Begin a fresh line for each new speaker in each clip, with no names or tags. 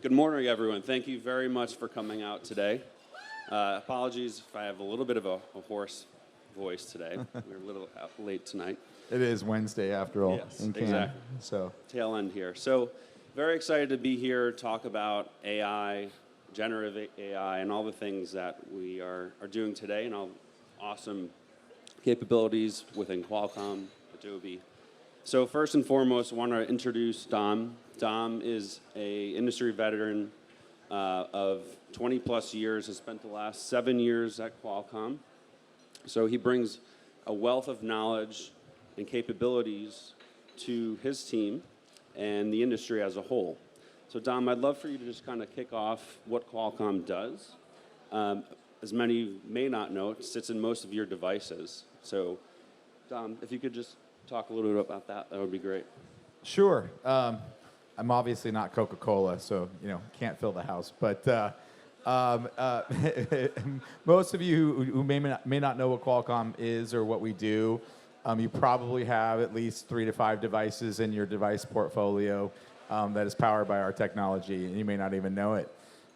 Good morning, everyone. Thank you very much for coming out today. Apologies if I have a little bit of a hoarse voice today. We're a little late tonight.
It is Wednesday, after all,
Yes,
in Cannes.
exactly.
So
Tail end here. So very excited to be here, talk about AI, generative AI, and all the things that we are doing today, and all awesome capabilities within Qualcomm, Adobe. So first and foremost, I want to introduce Dom. Dom is an industry veteran of 20 plus years, has spent the last 7 years at Qualcomm. So he brings a wealth of knowledge and capabilities to his team and the industry as a whole. So Dom, I'd love for you to just kind of kick off what Qualcomm does. As many may not know, it sits in most of your devices. So Dom, if you could just talk a little bit about that, that would be great.
sure. I'm obviously not Coca-Cola, so can't fill the house. But most of you who may not know what Qualcomm is or what we do, you probably have at least 3 to 5 devices in your device portfolio that is powered by our technology, and you may not even know it.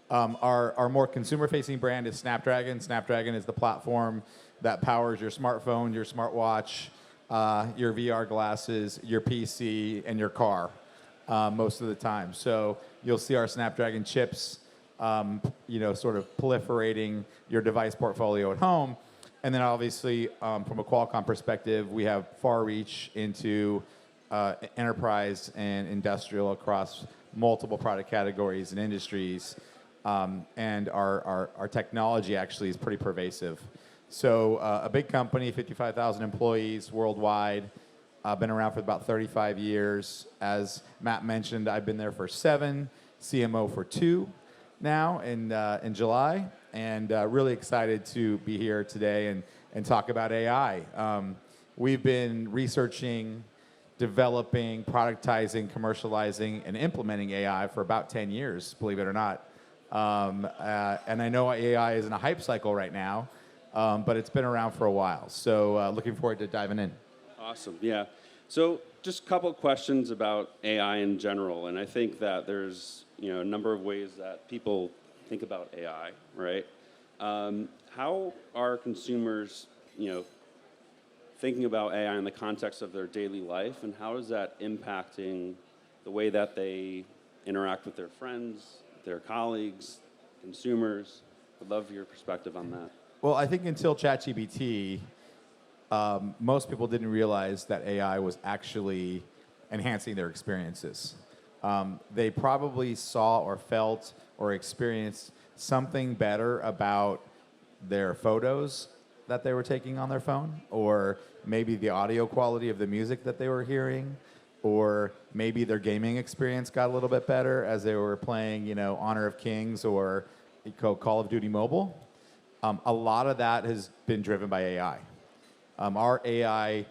Our more consumer-facing brand is Snapdragon. Snapdragon is the platform that powers your smartphone, your smartwatch, your VR glasses, your PC, and your car most of the time. So you'll see our Snapdragon chips, sort of proliferating your device portfolio at home. And then obviously, from a Qualcomm perspective, we have far reach into enterprise and industrial across multiple product categories and industries. And our technology actually is pretty pervasive. So a big company, 55,000 employees worldwide. I've been around for about 35 years. As Matt mentioned, I've been there for 7, CMO for 2 now in July, and really excited to be here today and talk about AI. We've been researching, developing, productizing, commercializing, and implementing AI for about 10 years, believe it or not. And I know AI is in a hype cycle right now, but it's been around for a while. So looking forward to diving in.
Awesome, yeah. So just a couple of questions about AI in general, and I think that there's a number of ways that people think about AI, right? How are consumers, thinking about AI in the context of their daily life, and how is that impacting the way that they interact with their friends, their colleagues, consumers? I'd love your perspective on that.
Well, I think until ChatGPT, most people didn't realize that AI was actually enhancing their experiences. They probably saw or felt or experienced something better about their photos that they were taking on their phone, or maybe the audio quality of the music that they were hearing, or maybe their gaming experience got a little bit better as they were playing, Honor of Kings or Call of Duty Mobile. A lot of that has been driven by AI. Our AI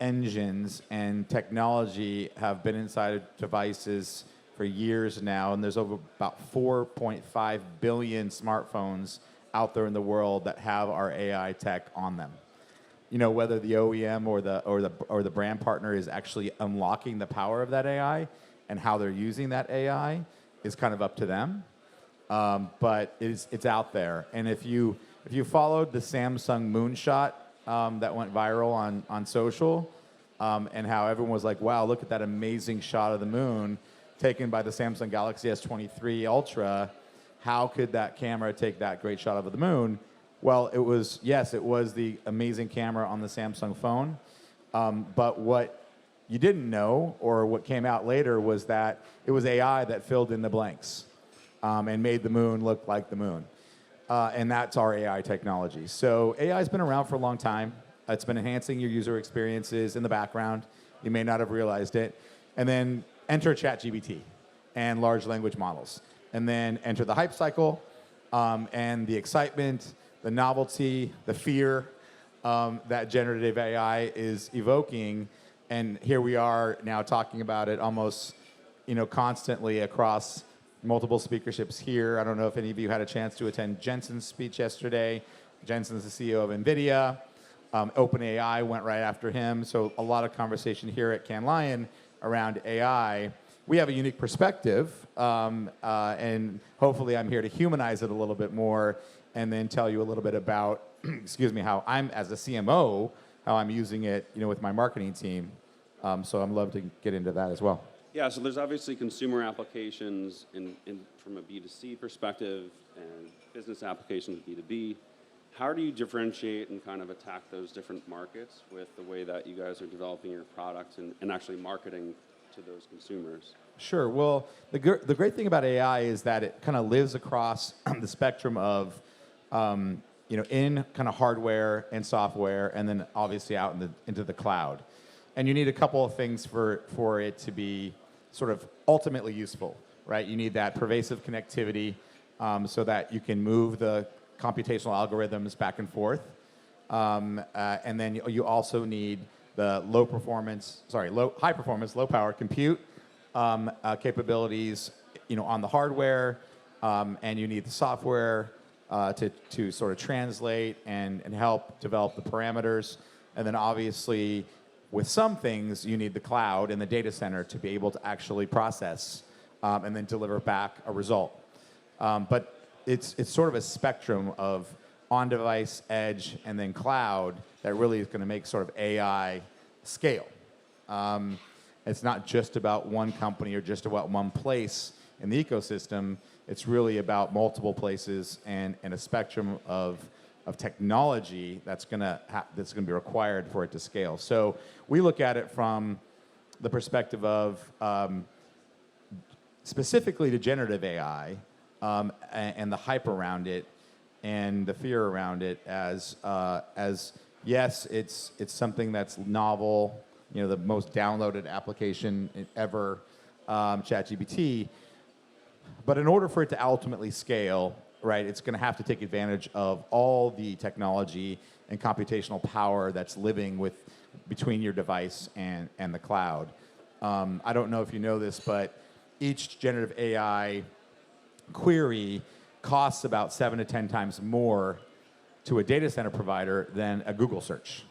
engines and technology have been inside of devices for years now, and there's over about 4.5 billion smartphones out there in the world that have our AI tech on them. Whether the OEM or the brand partner is actually unlocking the power of that AI and how they're using that AI is kind of up to them. But it's out there, and if you followed the Samsung moonshot that went viral on social, and how everyone was like, wow, look at that amazing shot of the moon taken by the Samsung Galaxy S23 Ultra. How could that camera take that great shot of the moon? Well, it was the amazing camera on the Samsung phone. But what you didn't know, or what came out later, was that it was AI that filled in the blanks and made the moon look like the moon. And that's our AI technology. So AI has been around for a long time. It's been enhancing your user experiences in the background. You may not have realized it. And then enter ChatGPT and large language models. And then enter the hype cycle and the excitement, the novelty, the fear that generative AI is evoking. And here we are now talking about it almost constantly across multiple speakerships here. I don't know if any of you had a chance to attend Jensen's speech yesterday. Jensen's the CEO of NVIDIA. OpenAI went right after him. So a lot of conversation here at Cannes Lion around AI. we have a unique perspective, and hopefully I'm here to humanize it a little bit more, and then tell you a little bit about, excuse me, how I'm, as a CMO, how I'm using it, with my marketing team. So I'd love to get into that as well.
Yeah, so there's obviously consumer applications from a B2C perspective and business applications B2B. How do you differentiate and kind of attack those different markets with the way that you guys are developing your products and actually marketing to those consumers?
Sure. Well, the great thing about AI is that it kind of lives across the spectrum of, in kind of hardware and software, and then obviously out into the cloud. And you need a couple of things for it to be sort of ultimately useful, right? You need that pervasive connectivity so that you can move the computational algorithms back and forth. And then you also need the high performance, low power compute capabilities, on the hardware, and you need the software to sort of translate and help develop the parameters. And then obviously, with some things, you need the cloud and the data center to be able to actually process and then deliver back a result. But it's sort of a spectrum of on-device, edge, and then cloud that really is going to make sort of AI scale. It's not just about one company or just about one place in the ecosystem. It's really about multiple places and a spectrum of technology that's going to be required for it to scale. So we look at it from the perspective of specifically to generative AI and the hype around it and the fear around it as yes, it's something that's novel, the most downloaded application ever, ChatGPT. But in order for it to ultimately scale, right, it's going to have to take advantage of all the technology and computational power that's living between your device and the cloud. I don't know if you know this, but each generative AI query costs about 7 to 10 times more to a data center provider than a Google search.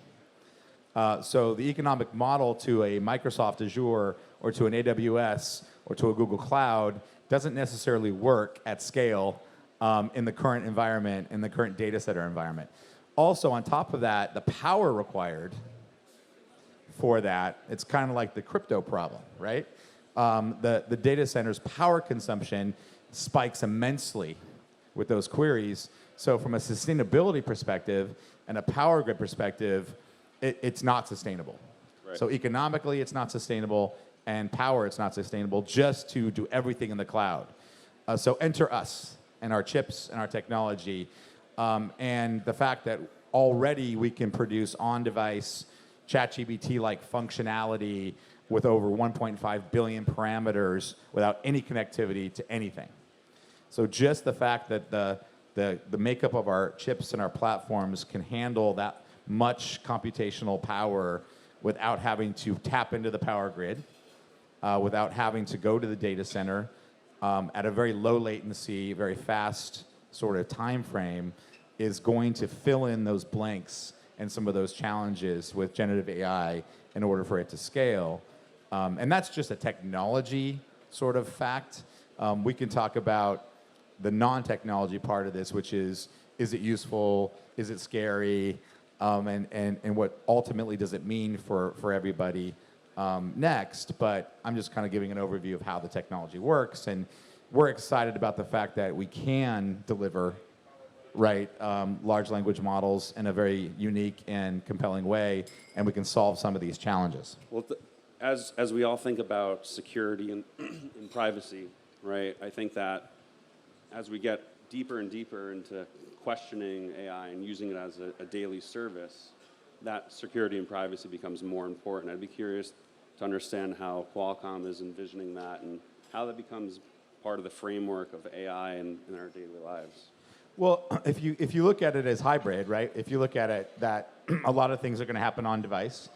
So the economic model to a Microsoft Azure or to an AWS or to a Google Cloud doesn't necessarily work at scale in the current environment, in the current data center environment. Also, on top of that, the power required for that, it's kind of like the crypto problem, right? The data center's power consumption spikes immensely with those queries. So from a sustainability perspective and a power grid perspective, it's not sustainable. Right. So economically, it's not sustainable, and power, it's not sustainable just to do everything in the cloud. So enter us and our chips and our technology, and the fact that already we can produce on-device ChatGPT-like functionality with over 1.5 billion parameters without any connectivity to anything. So just the fact that the makeup of our chips and our platforms can handle that much computational power without having to tap into the power grid, without having to go to the data center at a very low latency, very fast sort of time frame, is going to fill in those blanks and some of those challenges with generative AI in order for it to scale. And that's just a technology sort of fact. We can talk about the non-technology part of this, which is it useful? Is it scary? And what ultimately does it mean for everybody next? But I'm just kind of giving an overview of how the technology works. And we're excited about the fact that we can deliver large language models in a very unique and compelling way, and we can solve some of these challenges.
Well, as we all think about security and, and privacy, right, I think that as we get deeper and deeper into questioning AI and using it as a daily service, that security and privacy becomes more important. I'd be curious to understand how Qualcomm is envisioning that and how that becomes part of the framework of AI in our daily lives.
Well, if you look at it as hybrid, right? If you look at it that a lot of things are going to happen on device,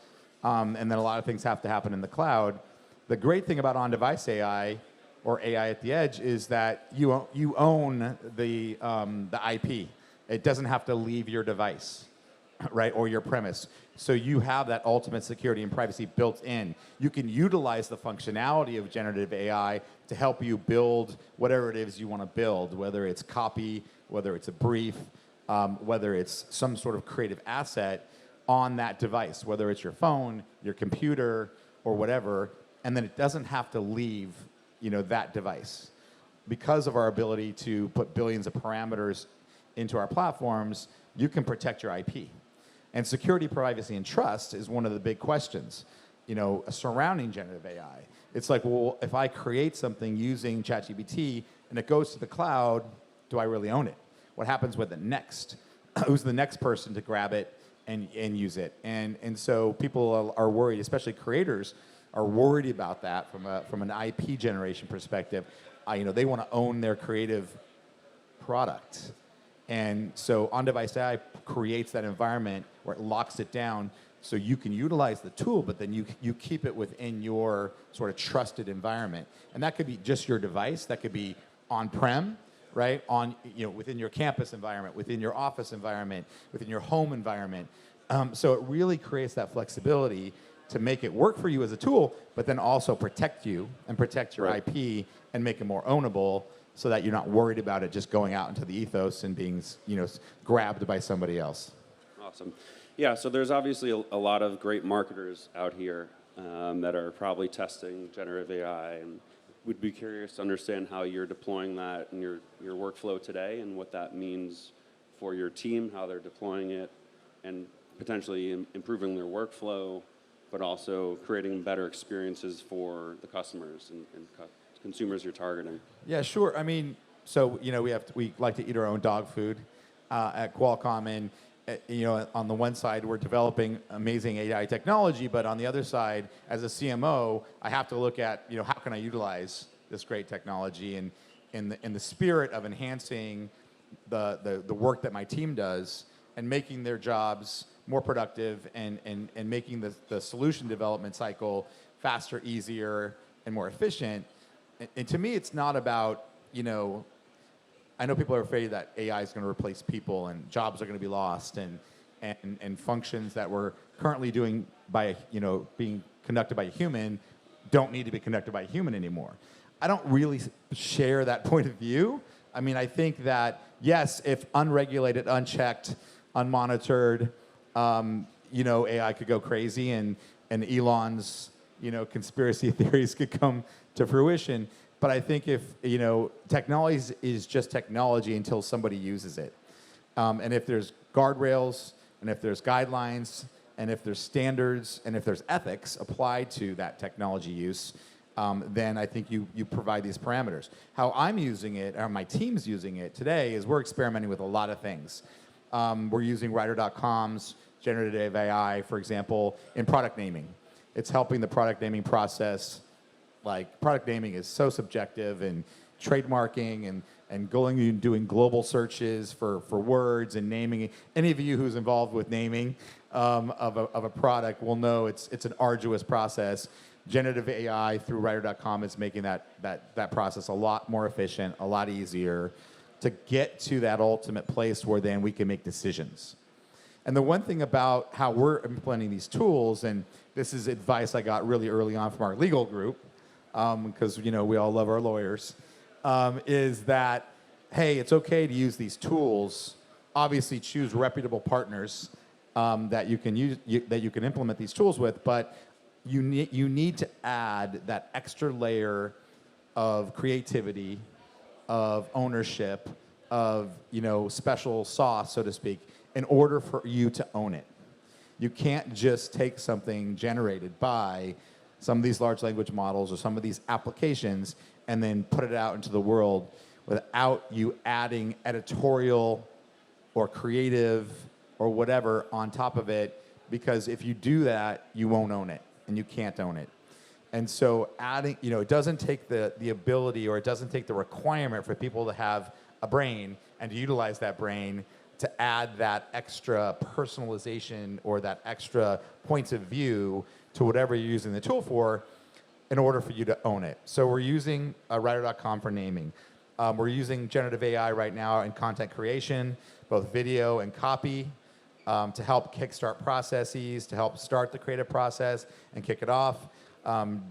and then a lot of things have to happen in the cloud. The great thing about on-device AI or AI at the edge is that you own the IP. It doesn't have to leave your device. right, or your premise. So you have that ultimate security and privacy built in. You can utilize the functionality of generative AI to help you build whatever it is you want to build, whether it's copy, whether it's a brief, whether it's some sort of creative asset on that device, whether it's your phone, your computer, or whatever, and then it doesn't have to leave, that device. Because of our ability to put billions of parameters into our platforms, you can protect your IP. And security, privacy, and trust is one of the big questions, surrounding generative AI. It's like, well, if I create something using ChatGPT and it goes to the cloud, do I really own it? What happens with it next? Who's the next person to grab it and use it? And so people are worried, especially creators, are worried about that from an IP generation perspective. They want to own their creative product. And so on-device AI creates that environment where it locks it down so you can utilize the tool, but then you keep it within your sort of trusted environment. And that could be just your device. That could be on-prem, right? Within your campus environment, within your office environment, within your home environment. So it really creates that flexibility to make it work for you as a tool, but then also protect you and protect your IP and make it more ownable, so that you're not worried about it just going out into the ethos and being, grabbed by somebody else.
Awesome. Yeah, so there's obviously a lot of great marketers out here that are probably testing generative AI, and we'd be curious to understand how you're deploying that in your workflow today and what that means for your team, how they're deploying it, and potentially improving their workflow, but also creating better experiences for the customers and consumers you're targeting.
Yeah, sure. I mean, so we like to eat our own dog food at Qualcomm, and on the one side we're developing amazing AI technology, but on the other side, as a CMO, I have to look at how can I utilize this great technology, and in the spirit of enhancing the work that my team does and making their jobs more productive and making the solution development cycle faster, easier, and more efficient. And to me, it's not about, I know people are afraid that AI is going to replace people and jobs are going to be lost and functions that we're currently doing being conducted by a human don't need to be conducted by a human anymore. I don't really share that point of view. I mean, I think that, yes, if unregulated, unchecked, unmonitored, AI could go crazy and Elon's, conspiracy theories could come to fruition. But I think if, technology is just technology until somebody uses it. And if there's guardrails, and if there's guidelines, and if there's standards, and if there's ethics applied to that technology use, then I think you provide these parameters. How I'm using it, or my team's using it today, is we're experimenting with a lot of things. We're using Writer.com's generative AI, for example, in product naming. It's helping the product naming process. Like, product naming is so subjective, and trademarking and going and doing global searches for words and naming. Any of you who's involved with naming of a product will know it's an arduous process. Generative AI through Writer.com is making that process a lot more efficient, a lot easier to get to that ultimate place where then we can make decisions. And the one thing about how we're implementing these tools, and this is advice I got really early on from our legal group, because we all love our lawyers, is that, hey, it's okay to use these tools. Obviously, choose reputable partners that you can use, that you can implement these tools with, but you need to add that extra layer of creativity, of ownership, of special sauce, so to speak, in order for you to own it. You can't just take something generated by some of these large language models or some of these applications and then put it out into the world without you adding editorial or creative or whatever on top of it, because if you do that, you won't own it and you can't own it. And so adding, it doesn't take the ability, or it doesn't take the requirement for people to have a brain and to utilize that brain to add that extra personalization or that extra points of view to whatever you're using the tool for in order for you to own it. So we're using Writer.com for naming. We're using generative AI right now in content creation, both video and copy. to help kickstart processes, to help start the creative process and kick it off.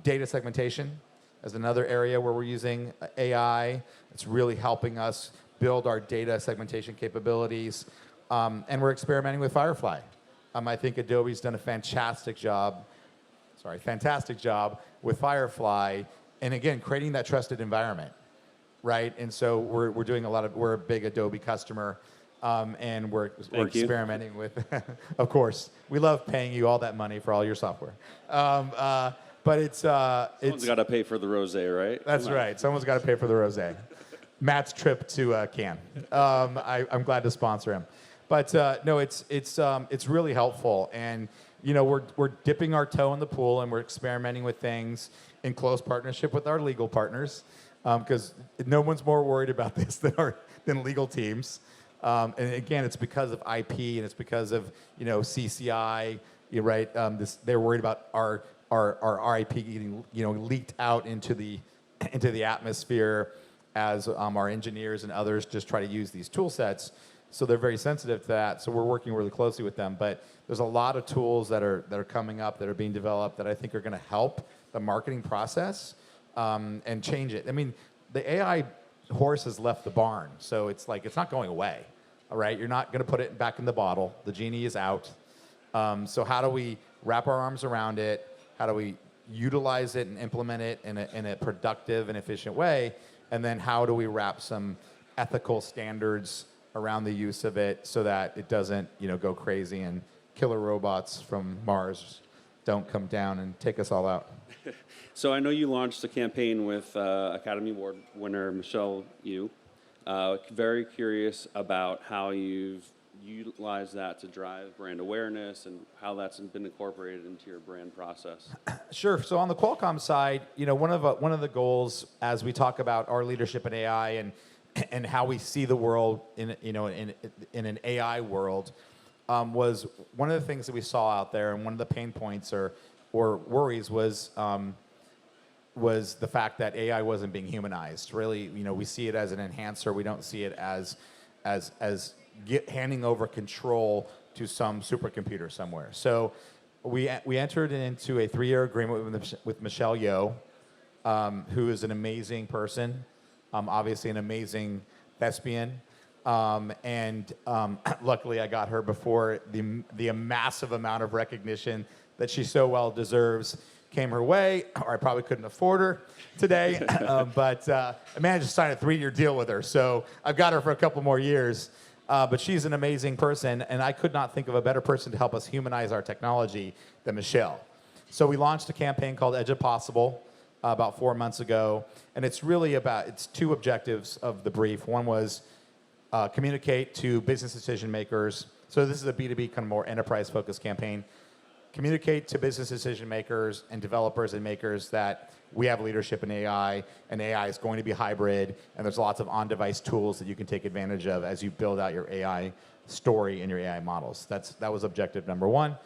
Data segmentation is another area where we're using AI. It's really helping us build our data segmentation capabilities. And we're experimenting with Firefly. I think Adobe's done a fantastic job with Firefly, and again, creating that trusted environment, right? And so we're doing we're a big Adobe customer, and we're experimenting with, of course, we love paying you all that money for all your software. But
Someone's got to pay for the rosé, right?
That's right. Someone's got to pay for the rosé. Matt's trip to Cannes. I'm glad to sponsor him. But no, it's really helpful, and we're dipping our toe in the pool, and we're experimenting with things in close partnership with our legal partners, because no one's more worried about this than legal teams. And again, it's because of IP, and it's because of CCI, right? They're worried about our IP getting leaked out into the atmosphere as our engineers and others just try to use these tool sets. So they're very sensitive to that. So we're working really closely with them. But there's a lot of tools that are coming up, that are being developed, that I think are going to help the marketing process and change it. I mean, the AI horse has left the barn, so it's not going away. All right, you're not going to put it back in the bottle. The genie is out. So how do we wrap our arms around it? How do we utilize it and implement it in a productive and efficient way? And then how do we wrap some ethical standards around the use of it so that it doesn't go crazy and killer robots from Mars don't come down and take us all out?
So I know you launched a campaign with Academy Award winner Michelle Yeoh. Very curious about how you've utilized that to drive brand awareness and how that's been incorporated into your brand process.
Sure. So on the Qualcomm side, one of the goals as we talk about our leadership in AI and how we see the world in an AI world, was one of the things that we saw out there, and one of the pain points or worries was the fact that AI wasn't being humanized. Really, we see it as an enhancer. We don't see it as handing over control to some supercomputer somewhere. So we entered into a 3-year agreement with Michelle Yeoh, who is an amazing person, obviously an amazing thespian. And luckily I got her before the massive amount of recognition that she so well deserves came her way, or I probably couldn't afford her today. But I managed to sign a 3-year deal with her, so I've got her for a couple more years. But she's an amazing person, and I could not think of a better person to help us humanize our technology than Michelle. So we launched a campaign called Edge of Possible about 4 months ago, and it's really it's 2 objectives of the brief. One was communicate to business decision makers. So this is a B2B kind of more enterprise-focused campaign. Communicate to business decision makers and developers and makers that we have leadership in AI, and AI is going to be hybrid, and there's lots of on-device tools that you can take advantage of as you build out your AI story and your AI models. That was objective number 1.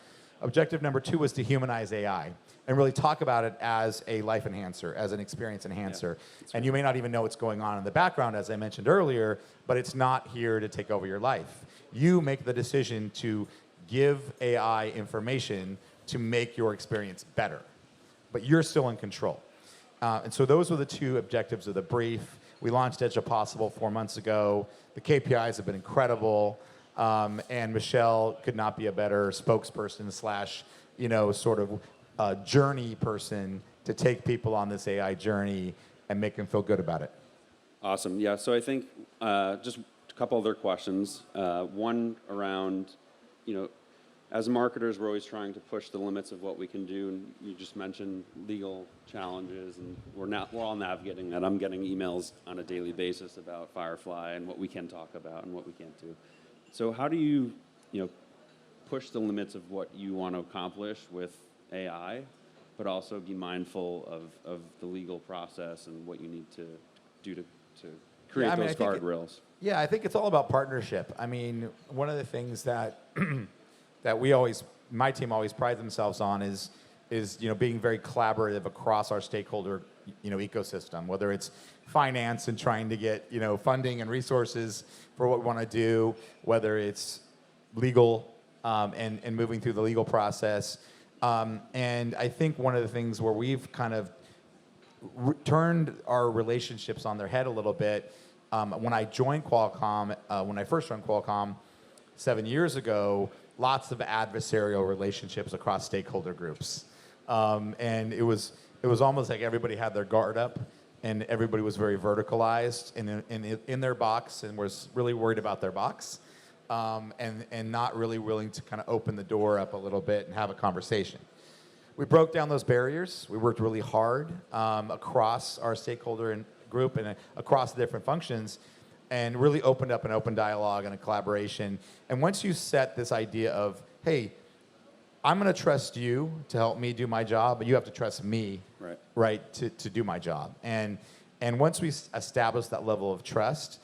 Objective number 2 was to humanize AI and really talk about it as a life enhancer, as an experience enhancer. Yeah, and you may not even know what's going on in the background, as I mentioned earlier, but it's not here to take over your life. You make the decision to give AI information to make your experience better, but you're still in control. And so those were the 2 objectives of the brief. We launched Edge of Possible 4 months ago. The KPIs have been incredible, and Michelle could not be a better spokesperson / sort of journey person to take people on this AI journey and make them feel good about it.
Awesome. Yeah. So I think just a couple other questions. One around, as marketers, we're always trying to push the limits of what we can do, and you just mentioned legal challenges, and we're all navigating that. I'm getting emails on a daily basis about Firefly and what we can talk about and what we can't do. So how do you, push the limits of what you want to accomplish with AI, but also be mindful of the legal process and what you need to do to create those guardrails?
Yeah, I think it's all about partnership. I mean, one of the things that that my team always prides themselves on is being very collaborative across our stakeholder ecosystem, whether it's finance and trying to get funding and resources for what we want to do, whether it's legal and moving through the legal process. And I think one of the things where we've kind of turned our relationships on their head a little bit, when I joined Qualcomm, when I first joined Qualcomm 7 years ago, lots of adversarial relationships across stakeholder groups. And it was almost like everybody had their guard up, and everybody was very verticalized in their box and was really worried about their box, and not really willing to kind of open the door up a little bit and have a conversation. We broke down those barriers. We worked really hard across our stakeholder group and across the different functions, and really opened up an open dialogue and a collaboration. And once you set this idea of, hey, I'm going to trust you to help me do my job, but you have to trust me, right, to do my job. And once we establish that level of trust,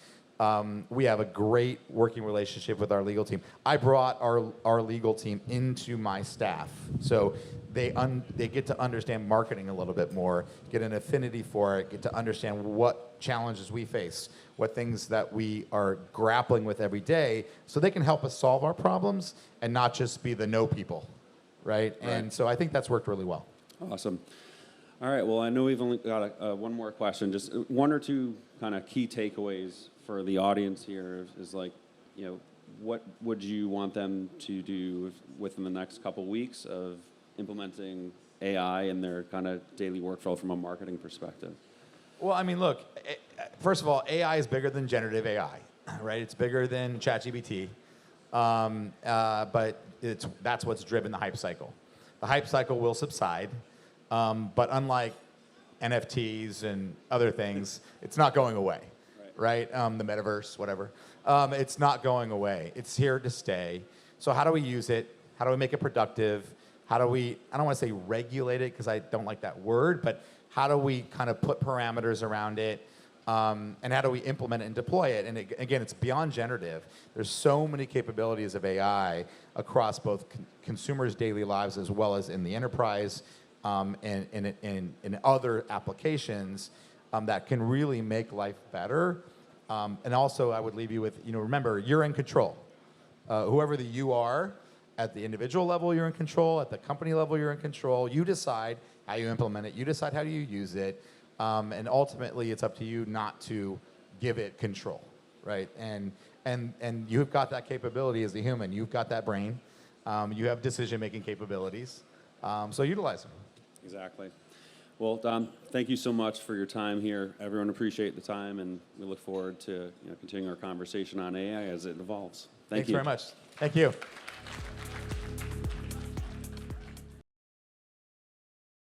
we have a great working relationship with our legal team. I brought our legal team into my staff, so they get to understand marketing a little bit more, get an affinity for it, get to understand what challenges we face, what things that we are grappling with every day, so they can help us solve our problems and not just be the no people, right? And so I think that's worked really well.
Awesome. All right, well, I know we've only got one more question. Just one or two kind of key takeaways for the audience here is like, what would you want them to do within the next couple weeks of implementing AI in their kind of daily workflow from a marketing perspective?
Well, I mean, look, first of all, AI is bigger than generative AI, right? It's bigger than ChatGPT, but that's what's driven the hype cycle. The hype cycle will subside, but unlike NFTs and other things, it's not going away, right? The metaverse, whatever. It's not going away. It's here to stay. So how do we use it? How do we make it productive? How do we, I don't want to say regulate it because I don't like that word, but how do we kind of put parameters around it? And how do we implement it and deploy it? And again, it's beyond generative. There's so many capabilities of AI across both consumers' daily lives as well as in the enterprise, and in other applications that can really make life better. And also, I would leave you with, remember, you're in control. Whoever the you are, at the individual level, you're in control. At the company level, you're in control. You decide how you implement it. You decide how you use it. And ultimately, it's up to you not to give it control, right? And you've got that capability as a human. You've got that brain. You have decision-making capabilities. So utilize them.
Exactly. Well, Don, thank you so much for your time here. Everyone appreciate the time, and we look forward to continuing our conversation on AI as it evolves. Thanks
very much. Thank you.